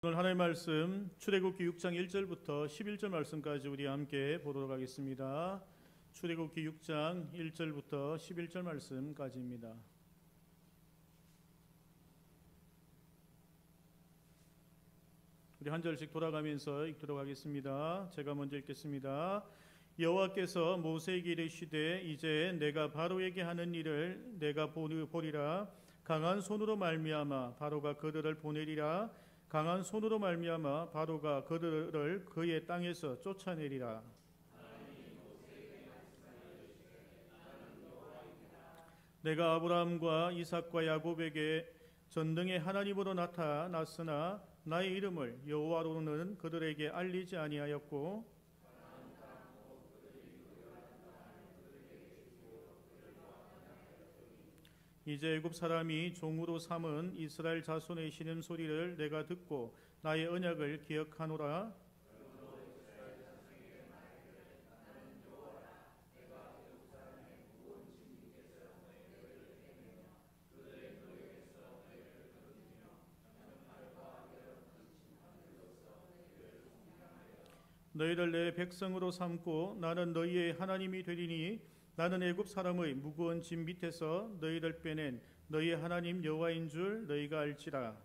오늘 하나님의 말씀 출애굽기 6장 1절부터 11절 말씀까지 우리 함께 보도록 하겠습니다. 출애굽기 6장 1절부터 11절 말씀까지입니다. 우리 한 절씩 돌아가면서 읽도록 하겠습니다. 제가 먼저 읽겠습니다. 여호와께서 모세에게 이르시되 이제 내가 바로에게 하는 일을 내가 보리라. 강한 손으로 말미암아 바로가 그들을 보내리라. 강한 손으로 말미암아 바로가 그들을 그의 땅에서 쫓아내리라. 내가 아브라함과 이삭과 야곱에게 전능의 하나님으로 나타났으나 나의 이름을 여호와로는 그들에게 알리지 아니하였고 이제 애굽 사람이 종으로 삼은 이스라엘 자손의 신음소리를 내가 듣고 나의 언약을 기억하노라. 너희를 내 백성으로 삼고 나는 너희의 하나님이 되리니 나는 애굽 사람의 무거운 짐 밑에서 너희를 빼낸 너희의 하나님 여호와인 줄 너희가 알지라.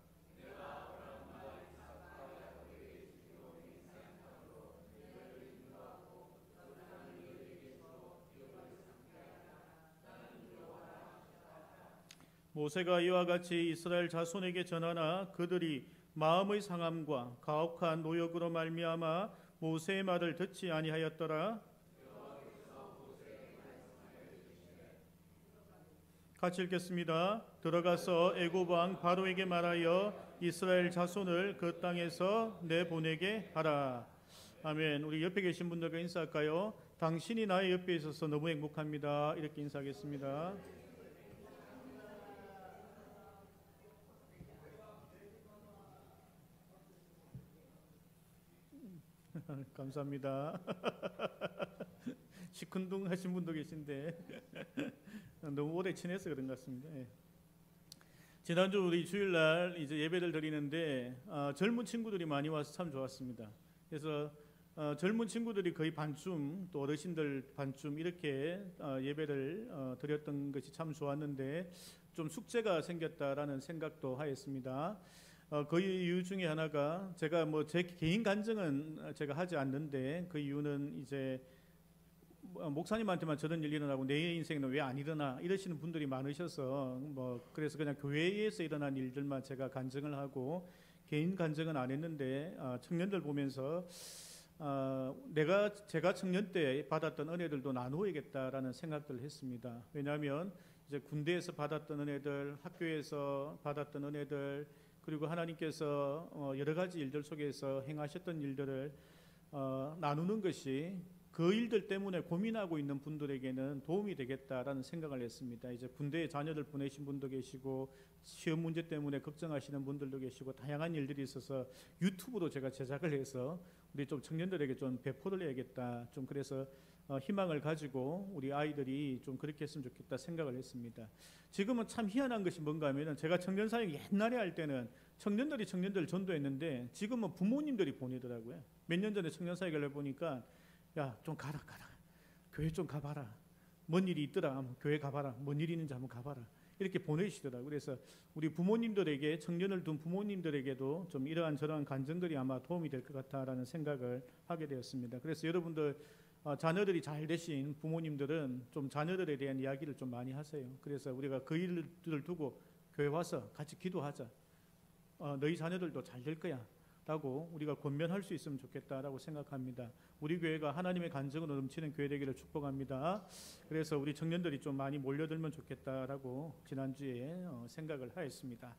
모세가 이와 같이 이스라엘 자손에게 전하나 그들이 마음의 상함과 가혹한 노역으로 말미암아 모세의 말을 듣지 아니하였더라. 같이 읽겠습니다. 들어가서 애굽 왕 바로에게 말하여 이스라엘 자손을 그 땅에서 내보내게 하라. 아멘. 우리 옆에 계신 분들과 인사할까요? 당신이 나의 옆에 있어서 너무 행복합니다. 이렇게 인사하겠습니다. 감사합니다. 시큰둥하신 분도 계신데 너무 오래 친해서 그런 것 같습니다. 지난주 우리 주일날 이제 예배를 드리는데 젊은 친구들이 많이 와서 참 좋았습니다. 그래서 젊은 친구들이 거의 반쯤 또 어르신들 반쯤 이렇게 예배를 드렸던 것이 참 좋았는데 좀 숙제가 생겼다라는 생각도 하였습니다. 그 이유 중에 하나가 제가 뭐 제 개인 간증은 제가 하지 않는데 그 이유는 이제 목사님한테만 저런 일 일어나고 내 인생은 왜 안 일어나 이러시는 분들이 많으셔서 뭐 그래서 그냥 교회에서 일어난 일들만 제가 간증을 하고 개인 간증은 안 했는데 청년들 보면서 제가 청년 때 받았던 은혜들도 나누어야겠다라는 생각들을 했습니다. 왜냐하면 이제 군대에서 받았던 은혜들, 학교에서 받았던 은혜들, 그리고 하나님께서 여러 가지 일들 속에서 행하셨던 일들을 나누는 것이 그 일들 때문에 고민하고 있는 분들에게는 도움이 되겠다라는 생각을 했습니다. 이제 군대에 자녀들 보내신 분도 계시고 시험 문제 때문에 걱정하시는 분들도 계시고 다양한 일들이 있어서 유튜브로 제가 제작을 해서 우리 좀 청년들에게 좀 배포를 해야겠다. 좀 그래서 희망을 가지고 우리 아이들이 좀 그렇게 했으면 좋겠다 생각을 했습니다. 지금은 참 희한한 것이 뭔가 하면은 제가 청년사역 옛날에 할 때는 청년들이 청년들을 전도했는데 지금은 부모님들이 보내더라고요. 몇 년 전에 청년사역을 해보니까 야, 좀 가라. 교회 좀 가봐라. 뭔 일이 있더라. 한번 교회 가봐라. 뭔 일이 있는지 한번 가봐라. 이렇게 보내시더라고요. 그래서 우리 부모님들에게, 청년을 둔 부모님들에게도 좀 이러한 저러한 간증들이 아마 도움이 될 것 같다라는 생각을 하게 되었습니다. 그래서 여러분들 자녀들이 잘 되신 부모님들은 좀 자녀들에 대한 이야기를 좀 많이 하세요. 그래서 우리가 그 일들을 두고 교회 와서 같이 기도하자. 너희 자녀들도 잘 될 거야. 라고 우리가 권면할 수 있으면 좋겠다라고 생각합니다. 우리 교회가 하나님의 간증으로 넘치는 교회 되기를 축복합니다. 그래서 우리 청년들이 좀 많이 몰려들면 좋겠다라고 지난주에 생각을 하였습니다.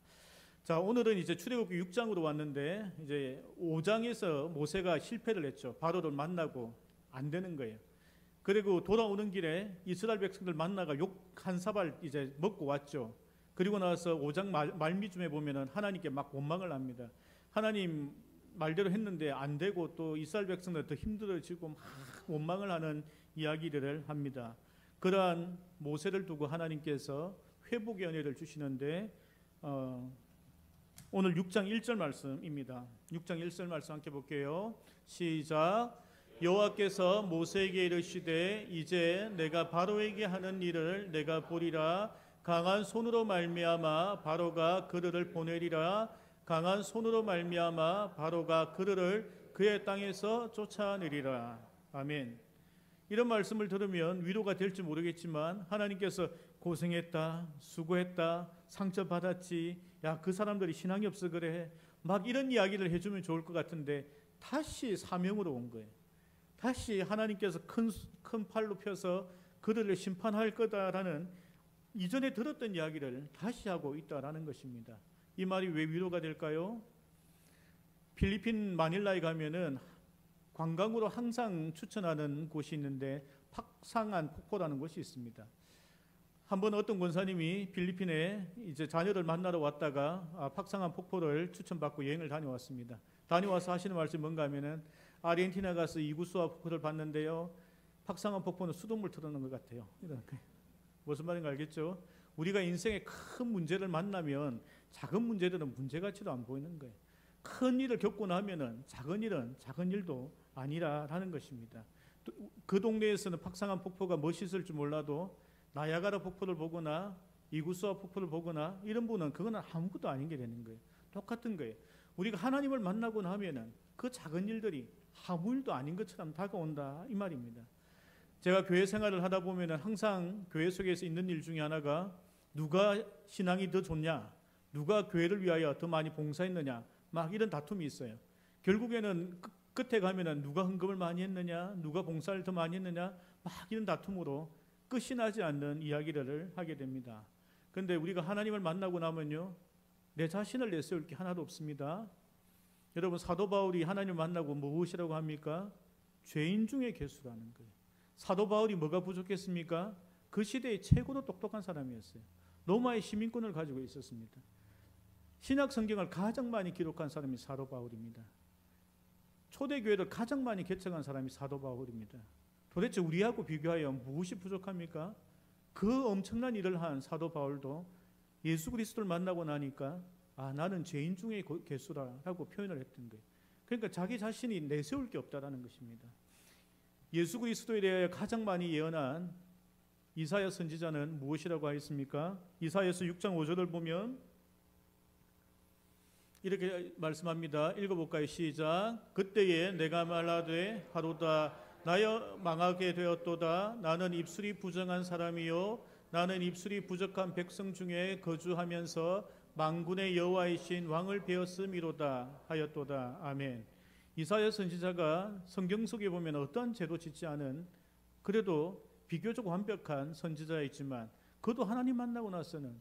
자, 오늘은 이제 출애굽기 6장으로 왔는데 이제 5장에서 모세가 실패를 했죠. 바로를 만나고 안 되는 거예요. 그리고 돌아오는 길에 이스라엘 백성들 만나가 욕 한 사발 이제 먹고 왔죠. 그리고 나서 5장 말미쯤에 보면은 하나님께 막 원망을 합니다. 하나님 말대로 했는데 안 되고 또 이스라엘 백성들 더 힘들어지고 막 원망을 하는 이야기들을 합니다. 그러한 모세를 두고 하나님께서 회복의 은혜를 주시는데 오늘 6장 1절 말씀입니다. 6장 1절 말씀 함께 볼게요. 시작. 여호와께서 모세에게 이르시되 이제 내가 바로에게 하는 일을 내가 보리라. 강한 손으로 말미암아 바로가 그들을 보내리라. 강한 손으로 말미암아 바로가 그들을 그의 땅에서 쫓아내리라. 아멘. 이런 말씀을 들으면 위로가 될지 모르겠지만 하나님께서 고생했다, 수고했다, 상처받았지, 야 그 사람들이 신앙이 없어 그래, 막 이런 이야기를 해주면 좋을 것 같은데 다시 사명으로 온 거예요. 다시 하나님께서 큰 팔로 펴서 그들을 심판할 거다라는 이전에 들었던 이야기를 다시 하고 있다라는 것입니다. 이 말이 왜 위로가 될까요? 필리핀 마닐라에 가면은 관광으로 항상 추천하는 곳이 있는데 팍상안 폭포라는 곳이 있습니다. 한번 어떤 권사님이 필리핀에 이제 자녀를 만나러 왔다가 팍상안 폭포를 추천받고 여행을 다녀왔습니다. 다녀와서 하시는 말씀이 뭔가 하면은 아르헨티나 가서 이구수아 폭포를 봤는데요, 팍상안 폭포는 수돗물 틀어놓은 것 같아요. 이런 무슨 말인가 알겠죠? 우리가 인생에 큰 문제를 만나면 작은 문제들은 문제같이도 안 보이는 거예요. 큰 일을 겪고 나면은 작은 일은 작은 일도 아니라라는 것입니다. 그 동네에서는 팍상안 폭포가 멋있을지 몰라도 나야가라 폭포를 보거나 이구수아 폭포를 보거나 이런 분은 그거는 아무것도 아닌 게 되는 거예요. 똑같은 거예요. 우리가 하나님을 만나고 나면은 그 작은 일들이 아무 일도 아닌 것처럼 다가온다 이 말입니다. 제가 교회 생활을 하다 보면은 항상 교회 속에서 있는 일 중에 하나가 누가 신앙이 더 좋냐, 누가 교회를 위하여 더 많이 봉사했느냐, 막 이런 다툼이 있어요. 결국에는 끝에 가면은 누가 헌금을 많이 했느냐, 누가 봉사를 더 많이 했느냐, 막 이런 다툼으로 끝이 나지 않는 이야기를 하게 됩니다. 그런데 우리가 하나님을 만나고 나면요, 내 자신을 내세울 게 하나도 없습니다. 여러분, 사도 바울이 하나님을 만나고 무엇이라고 합니까? 죄인 중에 괴수라는 거예요. 사도 바울이 뭐가 부족했습니까? 그 시대의 최고로 똑똑한 사람이었어요. 로마의 시민권을 가지고 있었습니다. 신약 성경을 가장 많이 기록한 사람이 사도 바울입니다. 초대교회를 가장 많이 개척한 사람이 사도 바울입니다. 도대체 우리하고 비교하여 무엇이 부족합니까? 그 엄청난 일을 한 사도 바울도 예수 그리스도를 만나고 나니까 나는 죄인 중에 괴수라라고 표현을 했던 거예요. 그러니까 자기 자신이 내세울 게 없다라는 것입니다. 예수 그리스도에 대하여 가장 많이 예언한 이사야 선지자는 무엇이라고 하였습니까? 이사야서 6장 5절을 보면 이렇게 말씀합니다. 읽어볼까요? 시작. 그때에 내가 말하되 하루다 나여 망하게 되었도다. 나는 입술이 부정한 사람이요 나는 입술이 부족한 백성 중에 거주하면서 만군의 여호와이신 왕을 배웠음이로다 하였도다. 아멘. 이사야 선지자가 성경 속에 보면 어떤 죄도 짓지 않은, 그래도 비교적 완벽한 선지자이지만 그도 하나님 만나고 나서는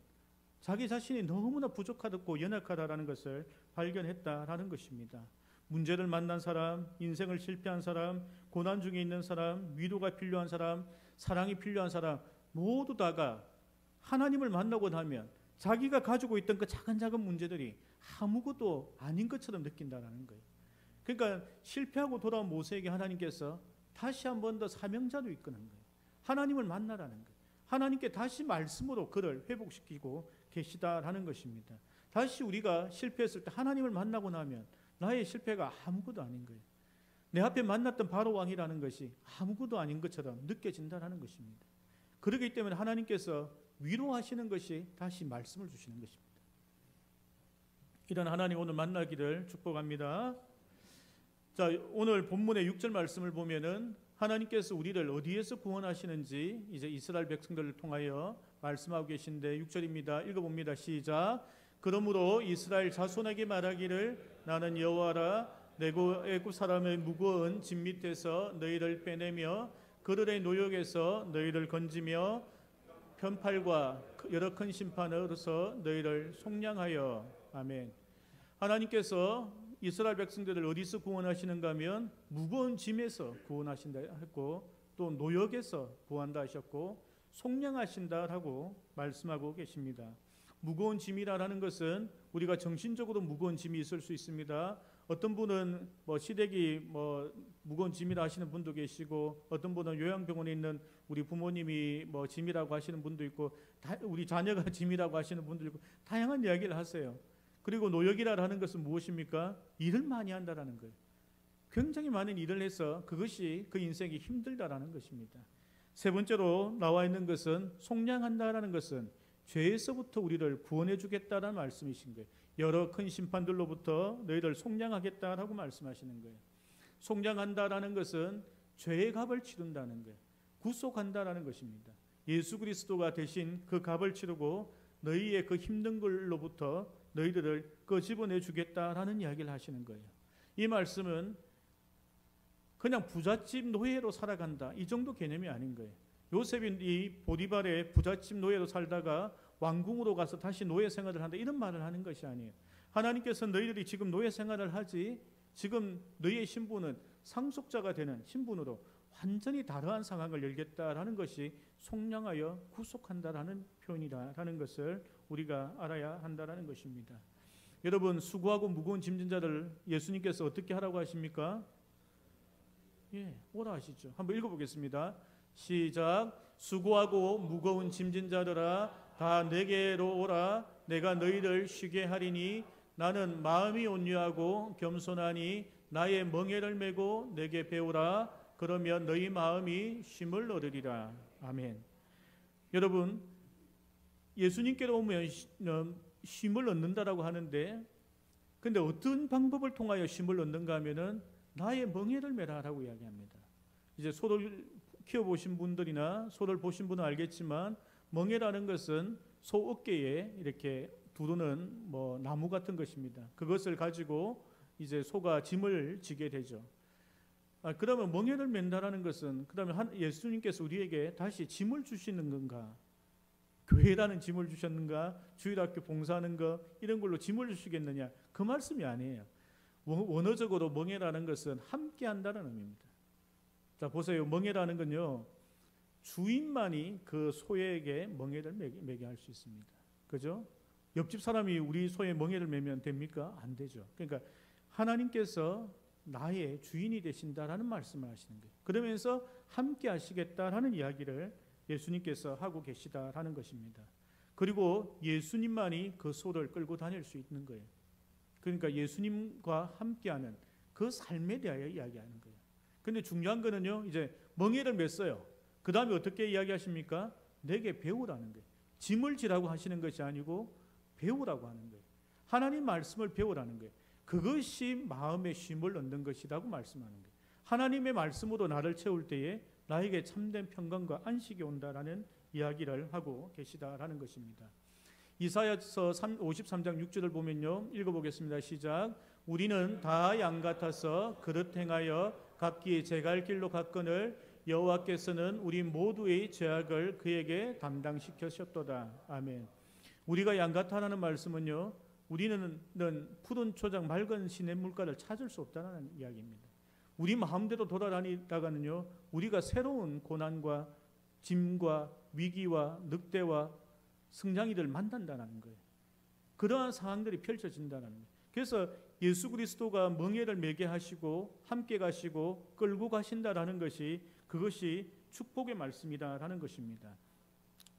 자기 자신이 너무나 부족하고 연약하다라는 것을 발견했다라는 것입니다. 문제를 만난 사람, 인생을 실패한 사람, 고난 중에 있는 사람, 위로가 필요한 사람, 사랑이 필요한 사람 모두 다가 하나님을 만나고 나면 자기가 가지고 있던 그 작은 문제들이 아무것도 아닌 것처럼 느낀다는 거예요. 그러니까 실패하고 돌아온 모세에게 하나님께서 다시 한 번 더 사명자로 이끄는 거예요. 하나님을 만나라는 거예요. 하나님께 다시 말씀으로 그를 회복시키고 계시다라는 것입니다. 다시 우리가 실패했을 때 하나님을 만나고 나면 나의 실패가 아무것도 아닌 거예요. 내 앞에 만났던 바로 왕이라는 것이 아무것도 아닌 것처럼 느껴진다는 것입니다. 그렇기 때문에 하나님께서 위로하시는 것이 다시 말씀을 주시는 것입니다. 이런 하나님 오늘 만나기를 축복합니다. 자, 오늘 본문의 6절 말씀을 보면은 하나님께서 우리를 어디에서 구원하시는지 이제 이스라엘 백성들을 통하여 말씀하고 계신데 6절입니다. 읽어봅니다. 시작. 그러므로 이스라엘 자손에게 말하기를 나는 여호와라. 내가 애굽 사람의 무거운 짐 밑에서 너희를 빼내며 그들의 노역에서 너희를 건지며 편팔과 여러 큰 심판으로서 너희를 속량하여. 아멘. 하나님께서 이스라엘 백성들을 어디서 구원하시는가 하면 무거운 짐에서 구원하신다 했고 또 노역에서 구한다 하셨고 속량하신다라고 말씀하고 계십니다. 무거운 짐이라는 것은 우리가 정신적으로 무거운 짐이 있을 수 있습니다. 어떤 분은 시댁이 무거운 짐이라 하시는 분도 계시고 어떤 분은 요양병원에 있는 우리 부모님이 짐이라고 하시는 분도 있고 우리 자녀가 짐이라고 하시는 분도 있고 다양한 이야기를 하세요. 그리고 노역이라 하는 것은 무엇입니까? 일을 많이 한다라는 거예요. 굉장히 많은 일을 해서 그것이 그 인생이 힘들다라는 것입니다. 세 번째로 나와 있는 것은 속량한다라는 것은 죄에서부터 우리를 구원해 주겠다라는 말씀이신 거예요. 여러 큰 심판들로부터 너희를 속량하겠다라고 말씀하시는 거예요. 속량한다라는 것은 죄의 값을 치른다는 거예요. 구속한다라는 것입니다. 예수 그리스도가 대신 그 값을 치르고 너희의 그 힘든 걸로부터 너희들을 끄집어내 주겠다라는 이야기를 하시는 거예요. 이 말씀은 그냥 부잣집 노예로 살아간다 이 정도 개념이 아닌 거예요. 요셉이 이 보디발의 부잣집 노예로 살다가 왕궁으로 가서 다시 노예 생활을 한다 이런 말을 하는 것이 아니에요. 하나님께서 너희들이 지금 노예 생활을 하지 지금 너희의 신분은 상속자가 되는 신분으로 완전히 다르한 상황을 열겠다라는 것이 속량하여 구속한다라는 표현이라는 것을 우리가 알아야 한다라는 것입니다. 여러분, 수고하고 무거운 짐진 자를 예수님께서 어떻게 하라고 하십니까? 오라 하시죠. 한번 읽어보겠습니다. 시작. 수고하고 무거운 짐진 자들아 다 내게로 오라. 내가 너희를 쉬게 하리니 나는 마음이 온유하고 겸손하니 나의 멍에를 메고 내게 배우라. 그러면 너희 마음이 쉼을 얻으리라. 아멘. 여러분, 예수님께로 오면 쉼을 얻는다라고 하는데, 근데 어떤 방법을 통하여 쉼을 얻는가 하면은 나의 멍에를 메라라고 이야기합니다. 이제 소를 키워보신 분들이나 소를 보신 분은 알겠지만 멍에라는 것은 소 어깨에 이렇게 두르는 나무 같은 것입니다. 그것을 가지고 이제 소가 짐을 지게 되죠. 그러면 멍에를 맨다라는 것은 그다음에 예수님께서 우리에게 다시 짐을 주시는 건가? 교회라는 짐을 주셨는가? 주일학교 봉사하는 거 이런 걸로 짐을 주시겠느냐? 그 말씀이 아니에요. 원어적으로 멍에라는 것은 함께 한다는 의미입니다. 자, 보세요. 멍에라는 건요. 주인만이 그 소에게 멍에를 매게 할 수 있습니다. 그죠? 옆집 사람이 우리 소에 멍에를 매면 됩니까? 안 되죠. 그러니까 하나님께서 나의 주인이 되신다라는 말씀을 하시는 거예요. 그러면서 함께 하시겠다라는 이야기를 예수님께서 하고 계시다라는 것입니다. 그리고 예수님만이 그 소를 끌고 다닐 수 있는 거예요. 그러니까 예수님과 함께하는 그 삶에 대하여 이야기하는 거예요. 근데 중요한 거는요, 이제 멍에를 맸어요. 그 다음에 어떻게 이야기하십니까? 내게 배우라는 거예요. 짐을 지라고 하시는 것이 아니고 배우라고 하는 거예요. 하나님 말씀을 배우라는 거예요. 그것이 마음의 쉼을 얻는 것이라고 말씀하는 거예요. 하나님의 말씀으로 나를 채울 때에 나에게 참된 평강과 안식이 온다라는 이야기를 하고 계시다라는 것입니다. 이사야서 53장 6절을 보면요. 읽어보겠습니다. 시작. 우리는 다 양 같아서 그릇 행하여 각기 제갈 길로 갔거늘 여호와께서는 우리 모두의 죄악을 그에게 담당시키셨도다. 아멘. 우리가 양 같아라는 말씀은요. 우리는 푸른 초장 맑은 시냇물가를 찾을 수 없다는 이야기입니다. 우리 마음대로 돌아다니다가는요. 우리가 새로운 고난과 짐과 위기와 늑대와 승냥이를 만난다는 거예요. 그러한 상황들이 펼쳐진다는 거예요. 그래서 예수 그리스도가 멍에를 매게 하시고 함께 가시고 끌고 가신다라는 것이 그것이 축복의 말씀이다라는 것입니다.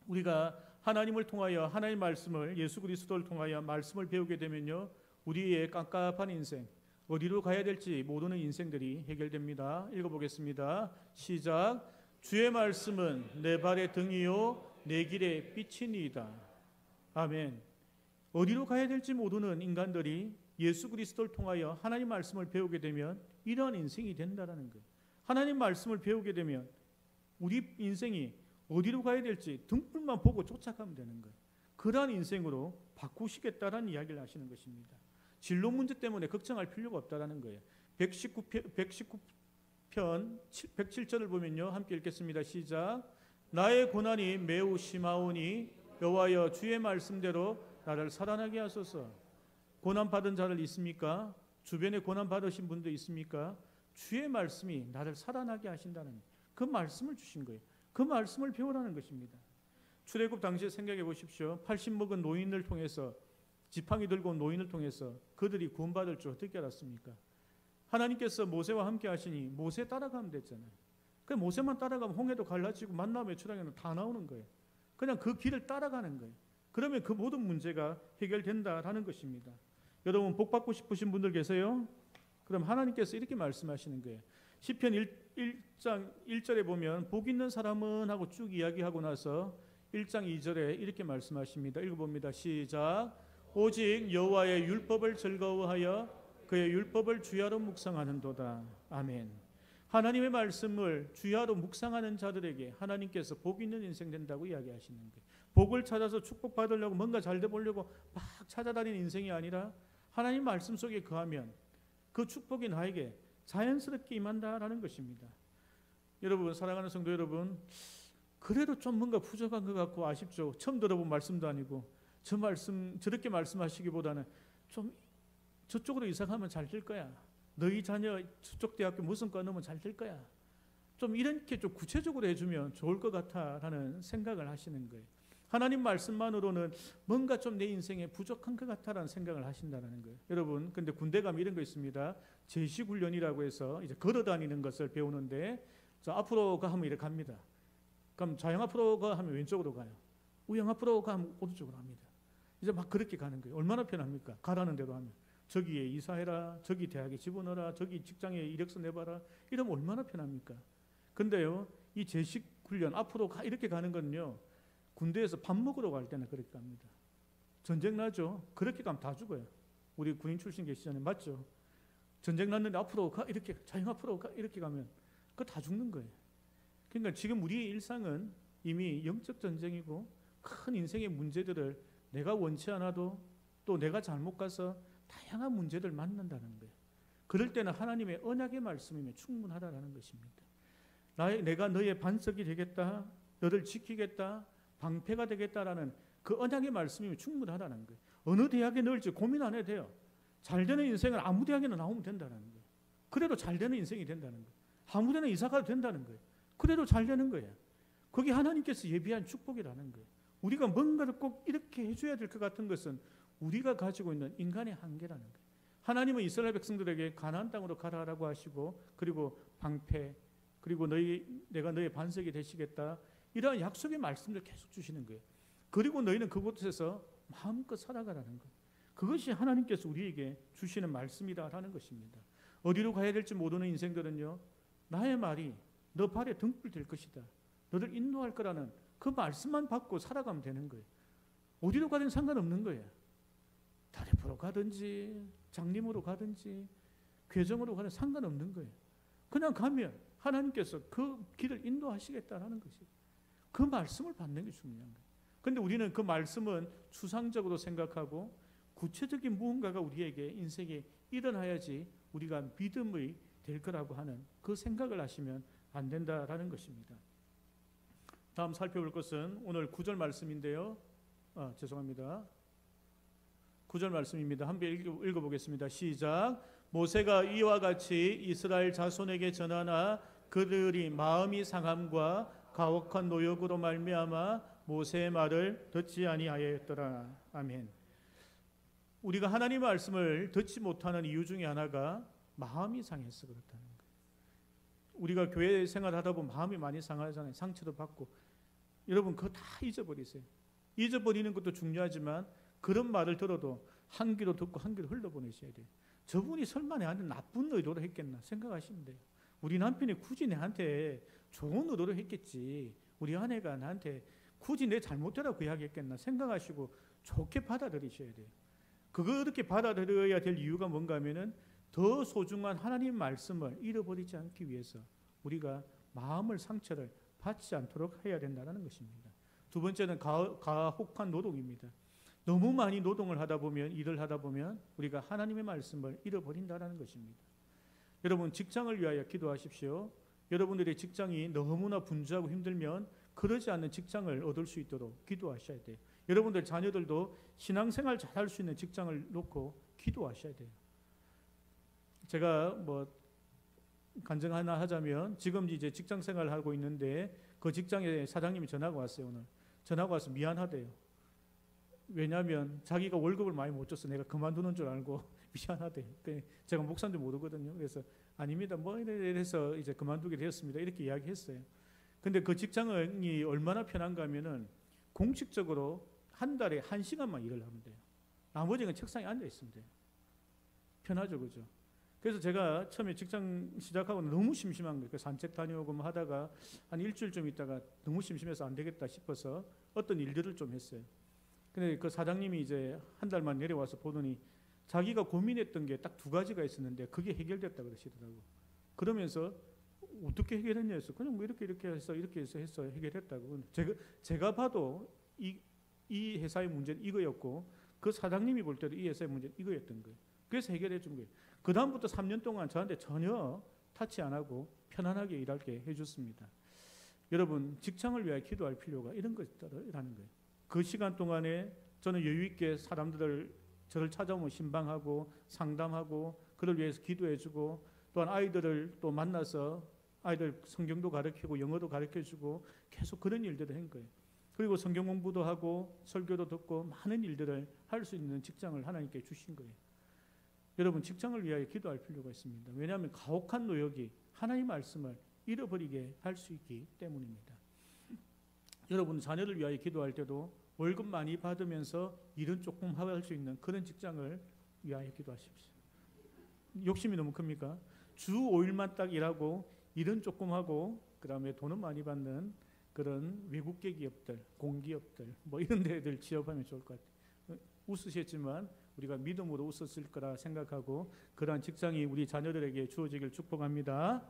우리가 하나님을 통하여 하나님의 말씀을 예수 그리스도를 통하여 말씀을 배우게 되면요. 우리의 깝깝한 인생 어디로 가야 될지 모르는 인생들이 해결됩니다. 읽어보겠습니다. 시작. 주의 말씀은 내 발의 등이요 내 길의 빛이니이다. 아멘. 어디로 가야 될지 모르는 인간들이 예수 그리스도를 통하여 하나님 말씀을 배우게 되면 이러한 인생이 된다는 거예요. 하나님 말씀을 배우게 되면 우리 인생이 어디로 가야 될지 등불만 보고 쫓아가면 되는 거예요. 그러한 인생으로 바꾸시겠다라는 이야기를 하시는 것입니다. 진로 문제 때문에 걱정할 필요가 없다라는 거예요. 119편 107절을 보면요. 함께 읽겠습니다. 시작. 나의 고난이 매우 심하오니 여호와여 주의 말씀대로 나를 살아나게 하소서. 고난받은 자들 있습니까? 주변에 고난받으신 분도 있습니까? 주의 말씀이 나를 살아나게 하신다는 그 말씀을 주신 거예요. 그 말씀을 배우라는 것입니다. 출애굽 당시에 생각해 보십시오. 80 먹은 노인을 통해서 지팡이 들고 온 노인을 통해서 그들이 구원받을 줄 어떻게 알았습니까? 하나님께서 모세와 함께 하시니 모세 따라가면 됐잖아요. 그 모세만 따라가면 홍해도 갈라지고 만나 메추라기는 다 나오는 거예요. 그냥 그 길을 따라가는 거예요. 그러면 그 모든 문제가 해결된다라는 것입니다. 여러분 복 받고 싶으신 분들 계세요? 그럼 하나님께서 이렇게 말씀하시는 거예요. 시편 1장 1절에 보면 복 있는 사람은 하고 쭉 이야기하고 나서 1장 2절에 이렇게 말씀하십니다. 읽어봅니다. 시작. 오직 여호와의 율법을 즐거워하여 그의 율법을 주야로 묵상하는도다. 아멘. 하나님의 말씀을 주야로 묵상하는 자들에게 하나님께서 복 있는 인생 된다고 이야기하시는 거예요. 복을 찾아서 축복받으려고 뭔가 잘돼 보려고 막 찾아다니는 인생이 아니라 하나님 말씀 속에 거하면 그 축복이 나에게 자연스럽게 임한다라는 것입니다. 여러분, 사랑하는 성도 여러분, 그래도 좀 뭔가 부족한 것 같고 아쉽죠. 처음 들어본 말씀도 아니고 저 말씀 저렇게 말씀하시기보다는 좀 저쪽으로 이사 가면 잘 될 거야. 너희 자녀 저쪽 대학교 무슨 과 넣으면 잘 될 거야. 좀 이렇게 좀 구체적으로 해주면 좋을 것 같아라는 생각을 하시는 거예요. 하나님 말씀만으로는 뭔가 좀 내 인생에 부족한 것 같다라는 생각을 하신다는 거예요. 여러분, 근데 군대 가면 이런 거 있습니다. 제식훈련이라고 해서 이제 걸어다니는 것을 배우는데, 자, 앞으로 가 하면 이렇게 갑니다. 그럼 좌영 앞으로 가 하면 왼쪽으로 가요. 우영 앞으로 가 하면 오른쪽으로 합니다. 이제 막 그렇게 가는 거예요. 얼마나 편합니까? 가라는 대로 하면. 저기에 이사해라, 저기 대학에 집어넣어라, 저기 직장에 이력서 내봐라. 이러면 얼마나 편합니까? 근데요, 이 제식훈련 앞으로 가 이렇게 가는 건요, 군대에서 밥 먹으러 갈 때는 그렇게 갑니다. 전쟁 나죠? 그렇게 가면 다 죽어요. 우리 군인 출신 계시잖아요. 맞죠? 전쟁 났는데 앞으로 가 이렇게, 자영 앞으로 가 이렇게 가면 그거 다 죽는 거예요. 그러니까 지금 우리의 일상은 이미 영적 전쟁이고 큰 인생의 문제들을 내가 원치 않아도 또 내가 잘못 가서 다양한 문제들 만난다는 거예요. 그럴 때는 하나님의 언약의 말씀이면 충분하다는 것입니다. 내가 너의 반석이 되겠다, 너를 지키겠다, 방패가 되겠다라는 그 언약의 말씀이면 충분하다는 거예요. 어느 대학에 넣을지 고민 안 해도 돼요. 잘 되는 인생은 아무 대학에나 나오면 된다는 거예요. 그래도 잘 되는 인생이 된다는 거예요. 아무 데나 이사가도 된다는 거예요. 그래도 잘 되는 거예요. 그게 하나님께서 예비한 축복이라는 거예요. 우리가 뭔가를 꼭 이렇게 해줘야 될 것 같은 것은 우리가 가지고 있는 인간의 한계라는 거예요. 하나님은 이스라엘 백성들에게 가나안 땅으로 가라라고 하시고, 그리고 방패, 그리고 내가 너의 반석이 되시겠다, 이러한 약속의 말씀을 계속 주시는 거예요. 그리고 너희는 그곳에서 마음껏 살아가라는 거예요. 그것이 하나님께서 우리에게 주시는 말씀이다라는 것입니다. 어디로 가야 될지 모르는 인생들은요, 나의 말이 너 발에 등불 될 것이다, 너를 인도할 거라는 그 말씀만 받고 살아가면 되는 거예요. 어디로 가든 상관없는 거예요. 다리포로 가든지 장림으로 가든지 괴정으로 가든 상관없는 거예요. 그냥 가면 하나님께서 그 길을 인도하시겠다라는 것이에요. 그 말씀을 받는 게 중요한 거예요. 그런데 우리는 그 말씀은 추상적으로 생각하고 구체적인 무언가가 우리에게 인생에 일어나야지 우리가 믿음이 될 거라고 하는 그 생각을 하시면 안 된다라는 것입니다. 다음 살펴볼 것은 오늘 9절 말씀인데요. 죄송합니다. 9절 말씀입니다. 한번 읽어보겠습니다. 시작. 모세가 이와 같이 이스라엘 자손에게 전하나 그들이 마음이 상함과 가혹한 노역으로 말미암아 모세의 말을 듣지 아니하였더라. 아멘. 우리가 하나님의 말씀을 듣지 못하는 이유 중에 하나가 마음이 상해서 그렇다는 거예요. 우리가 교회 생활하다 보면 마음이 많이 상하잖아요. 상처도 받고. 여러분 그거 다 잊어버리세요. 잊어버리는 것도 중요하지만 그런 말을 들어도 한 귀로 듣고 한 귀로 흘러보내셔야 돼요. 저분이 설마 내한테 나쁜 의도로 했겠나 생각하시면 돼요. 우리 남편이 굳이 내한테 좋은 의도로 했겠지, 우리 아내가 나한테 굳이 내 잘못되라고 이야기했겠나 생각하시고 좋게 받아들이셔야 돼요. 그렇게 받아들여야 될 이유가 뭔가 하면은 더 소중한 하나님 말씀을 잃어버리지 않기 위해서 우리가 마음을 상처를 받지 않도록 해야 된다는 것입니다. 두 번째는 가혹한 노동입니다. 너무 많이 노동을 하다 보면, 일을 하다 보면 우리가 하나님의 말씀을 잃어버린다는 것입니다. 여러분 직장을 위하여 기도하십시오. 여러분들의 직장이 너무나 분주하고 힘들면 그러지 않는 직장을 얻을 수 있도록 기도하셔야 돼요. 여러분들 자녀들도 신앙생활 잘할 수 있는 직장을 놓고 기도하셔야 돼요. 제가 간증 하나 하자면, 지금 이제 직장 생활을 하고 있는데 그 직장에 사장님이 전화가 왔어요. 오늘 전화가 와서 미안하대요. 왜냐하면 자기가 월급을 많이 못 줘서 내가 그만두는 줄 알고 미안하대요. 제가 목사인지 모르거든요. 그래서 아닙니다, 이래서 이제 그만두게 되었습니다, 이렇게 이야기했어요. 근데 그 직장이 얼마나 편한가 하면은 공식적으로 한 달에 1시간만 일을 하면 돼요. 나머지는 책상에 앉아 있으면 돼요. 편하죠, 그죠? 그래서 제가 처음에 직장 시작하고 너무 심심한 거예요. 산책 다녀오고 뭐 하다가 한 일주일 좀 있다가 너무 심심해서 안 되겠다 싶어서 어떤 일들을 좀 했어요. 근데 그 사장님이 이제 한 달만 내려와서 보더니 자기가 고민했던 게 딱 두 가지가 있었는데 그게 해결됐다 그러시더라고. 그러면서 어떻게 해결했냐 해서 그냥 뭐 이렇게 해서 해결했다고. 제가 봐도 이 회사의 문제는 이거였고 그 사장님이 볼 때도 이 회사의 문제는 이거였던 거예요. 그래서 해결해 준 거예요. 그 다음부터 3년 동안 저한테 전혀 타치 안 하고 편안하게 일하게 해줬습니다. 여러분 직장을 위하여 기도할 필요가 이런 것이라는 거예요. 그 시간 동안에 저는 여유 있게 사람들을 저를 찾아오면 신방하고 상담하고 그를 위해서 기도해주고 또한 아이들을 또 만나서 아이들 성경도 가르치고 영어도 가르쳐주고 계속 그런 일들을 한 거예요. 그리고 성경 공부도 하고 설교도 듣고 많은 일들을 할 수 있는 직장을 하나님께 주신 거예요. 여러분 직장을 위하여 기도할 필요가 있습니다. 왜냐하면 가혹한 노역이 하나님의 말씀을 잃어버리게 할 수 있기 때문입니다. 여러분 자녀를 위하여 기도할 때도 월급 많이 받으면서 일은 조금 할 수 있는 그런 직장을 위하여 기도하십시오. 욕심이 너무 큽니까? 주 5일만 딱 일하고 일은 조금 하고 그 다음에 돈은 많이 받는 그런 외국계 기업들, 공기업들 뭐 이런 데들 취업하면 좋을 것 같아요. 웃으셨지만 우리가 믿음으로 웃었을 거라 생각하고 그러한 직장이 우리 자녀들에게 주어지길 축복합니다.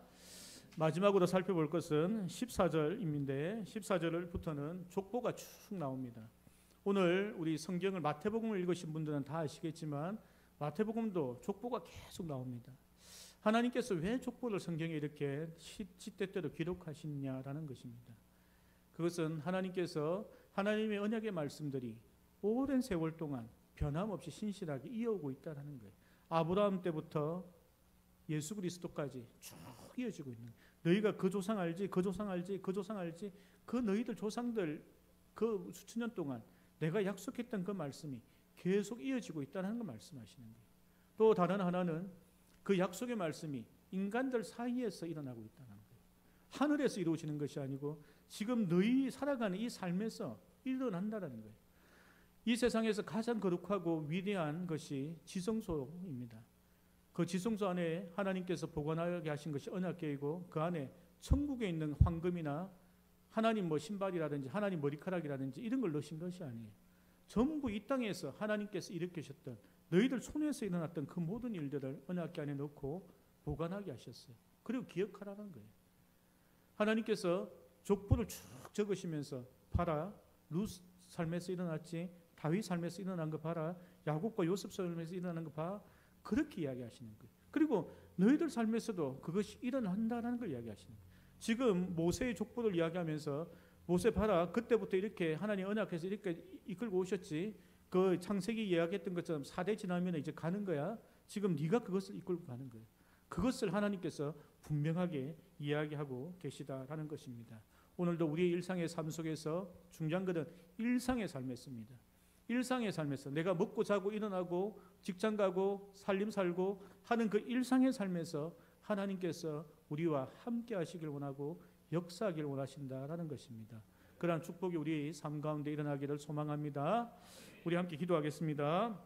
마지막으로 살펴볼 것은 14절인데 14절부터는 족보가 쭉 나옵니다. 오늘 우리 성경을 마태복음을 읽으신 분들은 다 아시겠지만 마태복음도 족보가 계속 나옵니다. 하나님께서 왜 족보를 성경에 이렇게 시때때로 기록하시냐라는 것입니다. 그것은 하나님께서 하나님의 언약의 말씀들이 오랜 세월 동안 변함없이 신실하게 이어오고 있다는 거예요. 아브라함 때부터 예수 그리스도까지 쭉 이어지고 있는 거예요. 너희가 그 조상 알지, 그 조상 알지, 그 조상 알지, 그 너희들 조상들 그 수천 년 동안 내가 약속했던 그 말씀이 계속 이어지고 있다는 걸 말씀하시는 거예요. 또 다른 하나는 그 약속의 말씀이 인간들 사이에서 일어나고 있다는 거예요. 하늘에서 이루어지는 것이 아니고 지금 너희 살아가는 이 삶에서 일어난다는 거예요. 이 세상에서 가장 거룩하고 위대한 것이 지성소입니다. 그 지성소 안에 하나님께서 보관하게 하신 것이 언약궤이고 그 안에 천국에 있는 황금이나 하나님 뭐 신발이라든지 하나님 머리카락이라든지 이런 걸 넣으신 것이 아니에요. 전부 이 땅에서 하나님께서 일으키셨던 너희들 손에서 일어났던 그 모든 일들을 언약궤 안에 넣고 보관하게 하셨어요. 그리고 기억하라는 거예요. 하나님께서 족보를 쭉 적으시면서 봐라, 룻 삶에서 일어났지, 다윗 삶에서 일어난 거 봐라, 야곱과 요셉 삶에서 일어난 거 봐, 그렇게 이야기하시는 거예요. 그리고 너희들 삶에서도 그것이 일어난다는 걸 이야기하시는 거예요. 지금 모세의 족보를 이야기하면서 모세 봐라, 그때부터 이렇게 하나님 언약해서 이렇게 이끌고 오셨지, 그 창세기 이야기했던 것처럼 4대 지나면 이제 가는 거야. 지금 네가 그것을 이끌고 가는 거예요. 그것을 하나님께서 분명하게 이야기하고 계시다라는 것입니다. 오늘도 우리의 일상의 삶 속에서 중요한 것은 일상의 삶이었습니다. 일상의 삶에서 내가 먹고 자고 일어나고 직장 가고 살림 살고 하는 그 일상의 삶에서 하나님께서 우리와 함께 하시길 원하고 역사하길 원하신다라는 것입니다. 그러한 축복이 우리 삶 가운데 일어나기를 소망합니다. 우리 함께 기도하겠습니다.